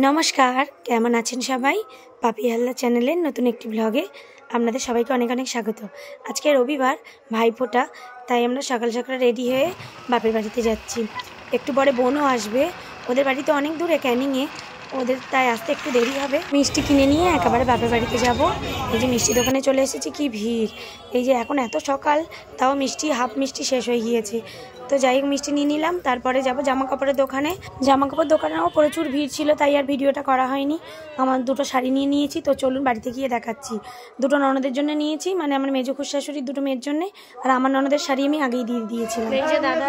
নমস্কার, কেমন আছেন সবাই? পাপি হালদার চ্যানেলের নতুন একটি ব্লগে আপনাদের সবাইকে অনেক অনেক স্বাগত। আজকে রবিবার, ভাইফোঁটা, তাই আমরা সকাল সকাল রেডি হয়ে বাপের বাড়িতে যাচ্ছি। একটু পরে বোনও আসবে, ওদের বাড়িতে অনেক দূরে ক্যানিংয়ে, ওদের তাই আসতে একটু দেরি হবে। মিষ্টি কিনে নিয়ে একেবারে বাপের বাড়িতে যাব। এই যে মিষ্টি দোকানে চলে এসেছি, কি ভিড়! এই যে এখন এত সকাল, তাও মিষ্টি হাফ মিষ্টি শেষ হয়ে গিয়েছে। তো যাই হোক, মিষ্টি নিয়ে নিলাম, তারপরে যাব জামা কাপড়ের দোকানে। জামা কাপড় দোকানেও প্রচুর ভিড় ছিল, তাই আর ভিডিওটা করা হয়নি। আমার দুটো শাড়ি নিয়ে নিয়েছি, তো চলুন বাড়িতে গিয়ে দেখাচ্ছি। দুটো ননদের জন্য নিয়েছি, মানে আমার মেজো খুশাশুড়ির দুটো মেয়ের জন্য, আর আমার ননদের শাড়ি আমি আগেই দিয়ে দিয়েছিলাম। এই যে দাদা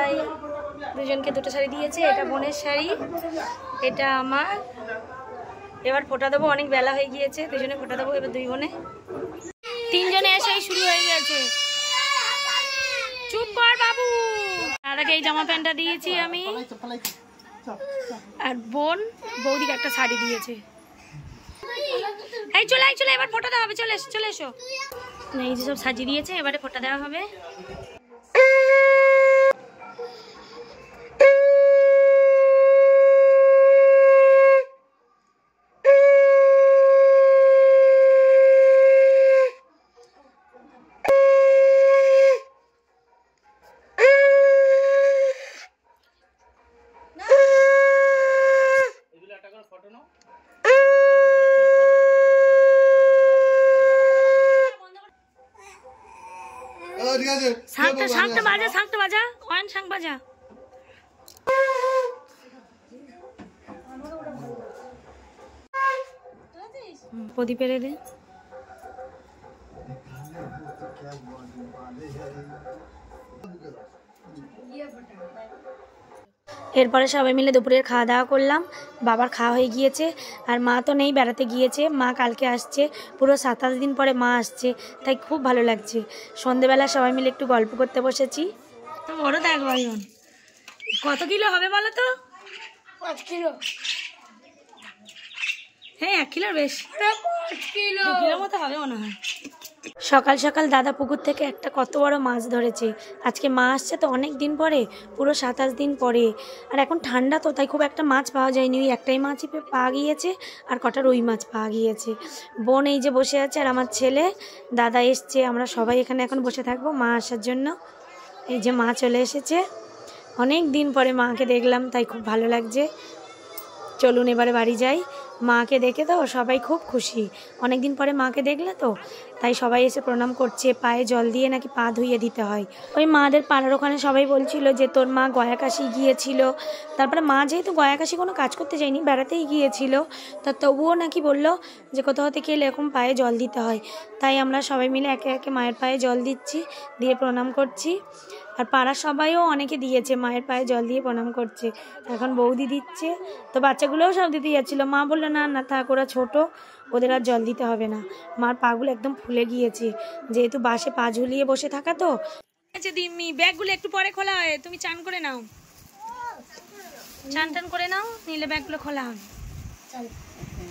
দুজনকে দুটো শাড়ি দিয়েছে, এটা বোনের শাড়ি, এটা আমার। এবার ফোঁটা দেবো, অনেক বেলা হয়ে গিয়েছে, দুজনে ফোঁটা দেবো এবার দুই বোনে। তিনজনে এসেই শুরু হয়ে গেছে। চুপ কর বাবু। দাদাকে এই জামা প্যান্টটা দিয়েছি আমি, আর বৌদিকে একটা শাড়ি দিয়েছে। এই চলে এবার ফোঁটা দেওয়া হবে, চলে এসো। এই যে সব সাজিয়ে দিয়েছে, এবারে ফোঁটা দেওয়া হবে। শাঁখটা বাজা ওয়ান শাঁখ বাজা। প্রদীপ এনে দে। এরপরে সবাই মিলে দুপুরের খাওয়া দাওয়া করলাম। বাবার খাওয়া হয়ে গিয়েছে, আর মা তো নেই, বেড়াতে গিয়েছে। মা কালকে আসছে, পুরো 27 দিন পরে মা আসছে, তাই খুব ভালো লাগছে। সন্ধেবেলা সবাই মিলে একটু গল্প করতে বসেছি। তো বড় দেখ ভাইজন, কত কিলো হবে বলো তো? 5 কিলো। হ্যাঁ, 1 কিলোর বেশি, 5 কিলো মতো হবে মনে হয়। সকাল সকাল দাদা পুকুর থেকে একটা কত বড় মাছ ধরেছে। আজকে মা আসছে তো অনেক দিন পরে, পুরো 27 দিন পরে। আর এখন ঠান্ডা তো, তাই খুব একটা মাছ পাওয়া যায়নি, ওই একটাই মাছই পাওয়া গিয়েছে, আর কটা রুই মাছ পাওয়া গিয়েছে। বোন এই যে বসে আছে, আর আমার ছেলে। দাদা এসছে, আমরা সবাই এখানে এখন বসে থাকবো মা আসার জন্য। এই যে মা চলে এসেছে, অনেক দিন পরে মাকে দেখলাম, তাই খুব ভালো লাগছে। চলুন এবারে বাড়ি যাই। মাকে দেখে তো সবাই খুব খুশি, অনেক দিন পরে মাকে দেখলে তো, তাই সবাই এসে প্রণাম করছে। পায়ে জল দিয়ে নাকি পা ধুইয়ে দিতে হয়। ওই মাদের পাড়ার ওখানে সবাই বলছিল যে তোর মা গয়াকাশি গিয়েছিল। তারপরে মা যেহেতু গয়াকাশি কোনো কাজ করতে যায়নি, বেড়াতেই গিয়েছিল, তা তবুও নাকি বললো যে কোথাও থেকে এলে এরকম পায়ে জল দিতে হয়। তাই আমরা সবাই মিলে একে একে মায়ের পায়ে জল দিচ্ছি, দিয়ে প্রণাম করছি। আর পাড়ার সবাইও অনেকে দিয়েছে, মায়ের পায়ে জল দিয়ে প্রণাম করছে। এখন বৌদি দিচ্ছে, তো বাচ্চাগুলোও সব দিতে যাচ্ছিলো। মা বললো না থাক, ওরা ছোটো, ওদের আর জল দিতে হবে না। মার পাগুলো একদম ফুলে গিয়েছে, যেহেতু বাসে পা ঝুলিয়ে বসে থাকা তো। আচ্ছা দিম্মি, ব্যাগগুলো একটু পরে খোলা হয়, তুমি চান করে নাও, চান করে নাও, নিলে ব্যাগগুলো খোলা হবে,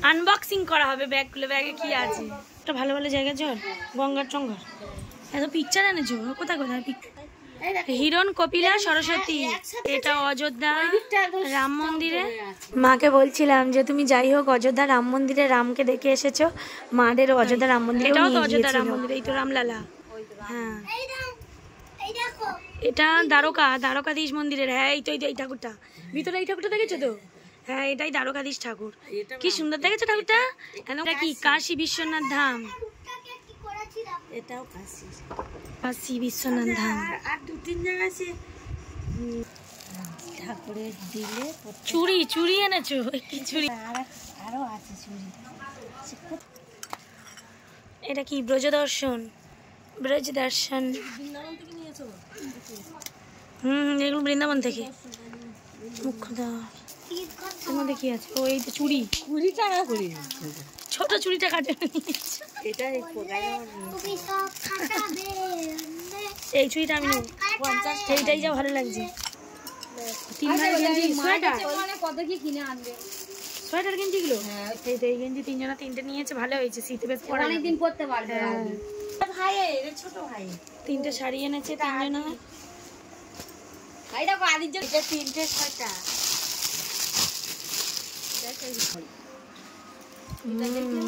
আনবক্সিং করা হবে ব্যাগগুলো। ব্যাগে কি আছে? একটা ভালো ভালো জায়গা চল, গঙ্গার টঙ্গার। এত পিকচার এনেছো, কোথায় পিকচার? হিরণ, কপিলা, সরস্বতী। এটা অযোধ্যা রাম মন্দিরে। মাকে বলছিলাম যে তুমি যাই হোক অযোধ্যা রাম মন্দিরে রামকে দেখে এসেছো, মাদের অযোধ্যা রাম মন্দিরে। এটাও তো অযোধ্যা রাম মন্দির, এই তো রামলালা। হ্যাঁ, এটা দ্বারকাধীশ মন্দিরের। হ্যাঁ, এই তো এই ঠাকুরটা, ভিতরে এই ঠাকুরটা দেখেছো তো? হ্যাঁ, এটাই দ্বারকাধীশ ঠাকুর। কি সুন্দর দেখেছো ঠাকুরটা? এটা কি কাশী বিশ্বনাথ ধাম? এটাও কাশী বিশ্বনাথ ধাম। আর 2-3 জায়গা আছে ঠাকুরের দিলে। চুড়ি এনেছো? চুড়ি আরো আছে চুড়ি। এটা কি ব্রজদর্শন? বৃন্দাবন থেকে নিয়েছো? এগুলো বৃন্দাবন থেকে। মুখ্যদা এর মধ্যে কি আছে? ও এই তো চুড়ি, 20 টাকা করে। ছোট চুড়িটা কাটে এটাই। এই চুড়িটা আমি নেব, এইটাই যা ভালো লাগছে। 3 ভাই গেঞ্জি, সোয়েটার গেঞ্জি গুলো। এই গেঞ্জি 3 জনা 3টে নিয়েছে, ভালো হয়েছে, শীতে বেশ পরে অনেকদিন পরতে পারবে। ভাই ছোট ভাই 3টে শাড়ি এনেছে 3 জনা। এটা 3টে 6টা।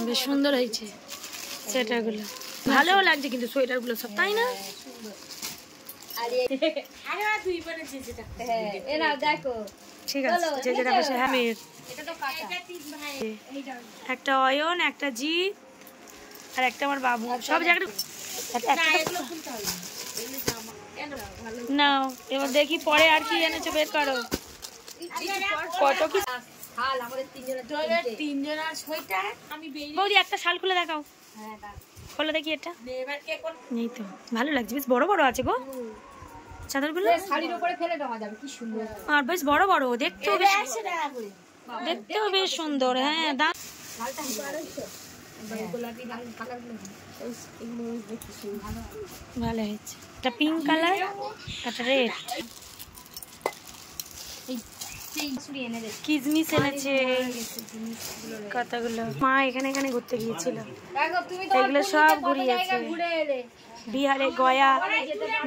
বেশ সুন্দর হয়েছে সোয়েটারগুলো, ভালোও লাগছে কিন্তু সোয়েটারগুলো সব, তাই না? ঠিক আছে, যে যেটা পাশে। হ্যাঁ, একটা অয়ন, একটা জি, আর একটা আমার বাবু, সব জায়গাটা নাও। এবার দেখি পরে আর কি এনেছো, বের করো। কত কি বৌদি, একটা শাল খুলে দেখাও, খোলো দেখি। এটা নেই তো, ভালো লাগছে, বেশ বড় বড় আছে গো চাদরগুলো, আর বেশ বড় বড়, দেখতেও বেশ সুন্দর। হ্যাঁ, দাম ভালো হয়েছে। একটা পিঙ্ক কালার, একটা রেড, কিসমিস এনেছে কতগুলো। মা এখানে ঘুরতে গিয়েছিল, এগুলো সব ঘুরিয়েছে। বিহারে গয়া,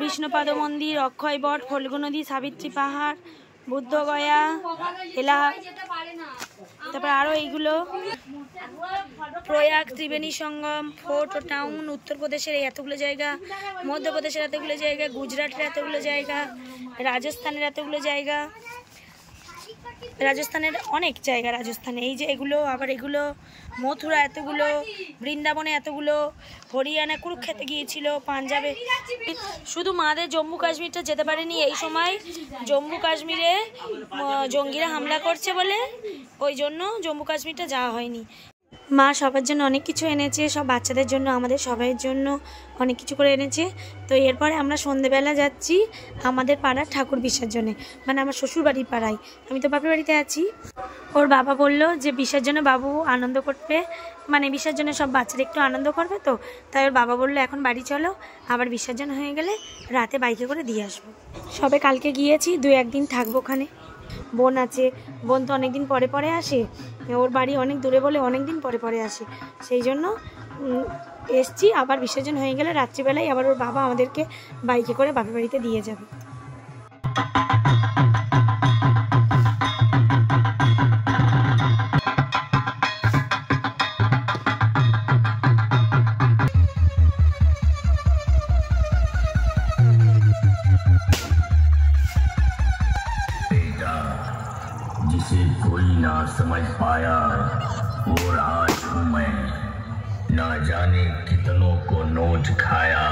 বিষ্ণুপাদ মন্দির, অক্ষয় বট, ফল্গু নদী, সাবিত্রী পাহাড়, বুদ্ধ গয়া, এলা, তারপর আরো এইগুলো প্রয়াগ, ত্রিবেণী সঙ্গম, ফোর্ট ও টাউন, উত্তরপ্রদেশের এতগুলো জায়গা, মধ্যপ্রদেশের এতগুলো জায়গা, গুজরাটের এতগুলো জায়গা, রাজস্থানের এতগুলো জায়গা, রাজস্থানের অনেক জায়গা, রাজস্থানে এই যে এগুলো, আবার এগুলো মথুরা এতগুলো, বৃন্দাবনে এতগুলো, হরিয়ানা কুরুক্ষেত্রে গিয়েছিল, পাঞ্জাবে। শুধু মাদের জম্মু কাশ্মীরটা যেতে পারেনি, এই সময় জম্মু কাশ্মীরে জঙ্গিরা হামলা করছে বলে, ওই জন্য জম্মু কাশ্মীরটা যাওয়া হয়নি। মা সবার জন্য অনেক কিছু এনেছে, সব বাচ্চাদের জন্য, আমাদের সবাইয়ের জন্য অনেক কিছু করে এনেছে। তো এরপরে আমরা সন্ধেবেলা যাচ্ছি আমাদের পাড়ার ঠাকুর বিসর্জনে, মানে আমার শ্বশুরবাড়ির পাড়ায়। আমি তো বাপের বাড়িতে আছি। ওর বাবা বললো যে বিসর্জনে বাবু আনন্দ করবে, মানে বিসর্জনে সব বাচ্চারা একটু আনন্দ করবে, তো তাই ওর বাবা বললো এখন বাড়ি চলো, আবার বিসর্জন হয়ে গেলে রাতে বাইকে করে দিয়ে আসবো। সবে কালকে গিয়েছি, 2-1 দিন থাকবো ওখানে। বোন আছে, বোন তো অনেকদিন পরে আসে, ওর বাড়ি অনেক দূরে বলে অনেক দিন পরে আসে, সেই জন্য এসছি। আবার বিসর্জন হয়ে গেলে রাত্রিবেলায় আবার ওর বাবা আমাদেরকে বাইকে করে বাপের বাড়িতে দিয়ে যাবে। जिसे कोई ना समझ पाया वो आज हूँ मैं, ना जाने कितनों को नोच खाया।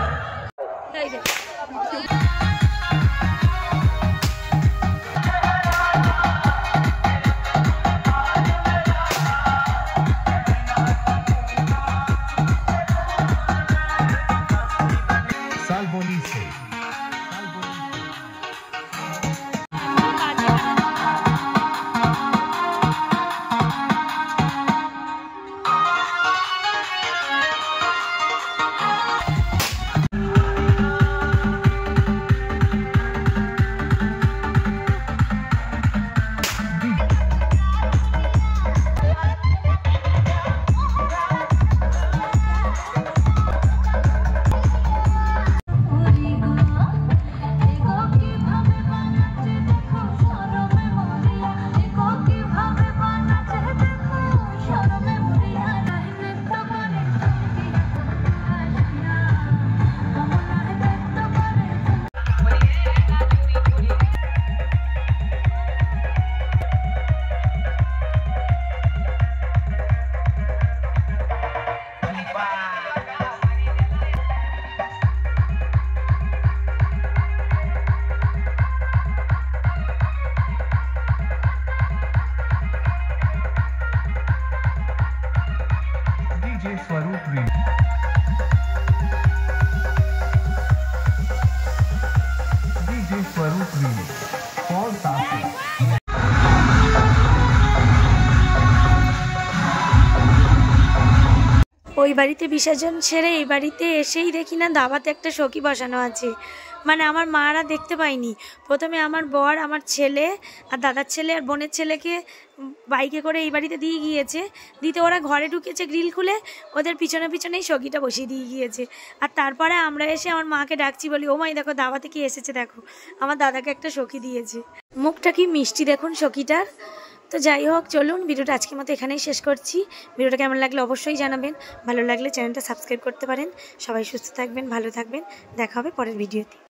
सालबोली से स्वरूप भी डीजे स्वरूप भी और साथी ওই বাড়িতে বিসর্জন সেরে এই বাড়িতে এসেই দেখি না দাবাতে একটা সখী বসানো আছে, মানে আমার মারা দেখতে পাইনি। প্রথমে আমার বর, আমার ছেলে আর দাদার ছেলে আর বোনের ছেলেকে বাইকে করে এই বাড়িতে দিয়ে গিয়েছে, দিতে ওরা ঘরে ঢুকেছে গ্রিল খুলে, ওদের পিছনেই সখীটা বসিয়ে দিয়ে গিয়েছে। আর তারপরে আমরা এসে আমার মাকে ডাকছি, বলি ও মাই দেখো দাওয়াতে কি এসেছে, দেখো আমার দাদাকে একটা সখী দিয়েছে। মুখটা কি মিষ্টি দেখুন সখীটার। তো যাই হোক, চলুন ভিডিওটা আজকের মতো এখানেই শেষ করছি। ভিডিওটা কেমন লাগলে অবশ্যই জানাবেন, ভালো লাগলে চ্যানেলটা সাবস্ক্রাইব করতে পারেন। সবাই সুস্থ থাকবেন, ভালো থাকবেন, দেখা হবে পরের ভিডিওতে।